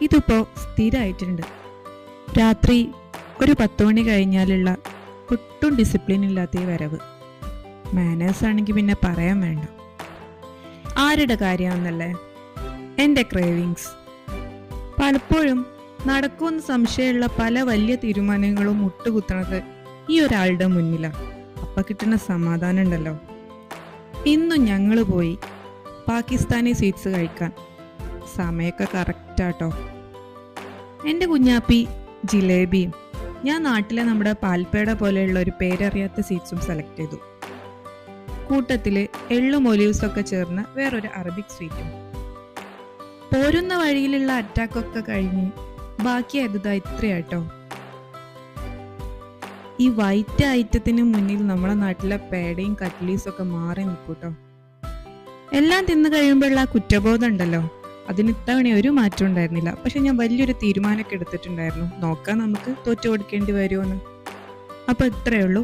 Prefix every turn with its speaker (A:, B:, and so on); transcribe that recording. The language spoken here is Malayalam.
A: ഇതിപ്പോ സ്ഥിരമായിട്ടുണ്ട്. രാത്രി ഒരു 10 മണി കഴിഞ്ഞാലുള്ള ഒട്ടും ഡിസിപ്ലിൻ ഇല്ലാത്ത ഈ വരവ്. മാനേഴ്സ് ആണെങ്കിൽ പിന്നെ പറയാൻ വേണ്ട. ആരുടെ കാര്യമാണെന്നല്ലേ, എൻ്റെ ക്രേവിങ്സ്. പലപ്പോഴും നടക്കുമെന്ന് സംശയമുള്ള പല വലിയ തീരുമാനങ്ങളും മുട്ടുകുത്തണത് ഈ ഒരാളുടെ മുന്നിലാണ്. അപ്പം കിട്ടുന്ന സമാധാനം ഉണ്ടല്ലോ. ഇന്നും ഞങ്ങൾ പോയി പാകിസ്ഥാനി സ്വീറ്റ്സ് കഴിക്കാൻ. സമയമൊക്കെ കറക്റ്റാട്ടോ. എൻ്റെ കുഞ്ഞാപ്പി ജിലേബിയും ഞാൻ നാട്ടിലെ നമ്മുടെ പാൽപ്പേട പോലെയുള്ള ഒരു പേരറിയാത്ത സ്വീറ്റ്സും സെലക്ട് ചെയ്തു. കൂട്ടത്തിൽ എള്ളും ഒലീവ്സൊക്കെ ചേർന്ന് വേറൊരു അറബിക് സ്വീറ്റും. പോരുന്ന വഴിയിലുള്ള അറ്റാക്കൊക്കെ കഴിഞ്ഞ് ബാക്കിയായത് ഇത്രയാട്ടോ. ഈ വൈറ്റ് ഐറ്റത്തിന് മുന്നിൽ നമ്മളെ നാട്ടിലെ പേടയും കട്ട്ലീസും ഒക്കെ മാറി നിൽക്കൂട്ടോ. എല്ലാം തിന്നു കഴിയുമ്പോഴുള്ള ആ കുറ്റബോധം ഉണ്ടല്ലോ, അതിന് ഇത്തവണ ഒരു മാറ്റം ഉണ്ടായിരുന്നില്ല. പക്ഷെ ഞാൻ വലിയൊരു തീരുമാനമൊക്കെ എടുത്തിട്ടുണ്ടായിരുന്നു, നോക്കാം നമുക്ക് തോറ്റു കൊടുക്കേണ്ടി വരുമോന്ന്. അപ്പൊ ഇത്രയേ ഉള്ളൂ.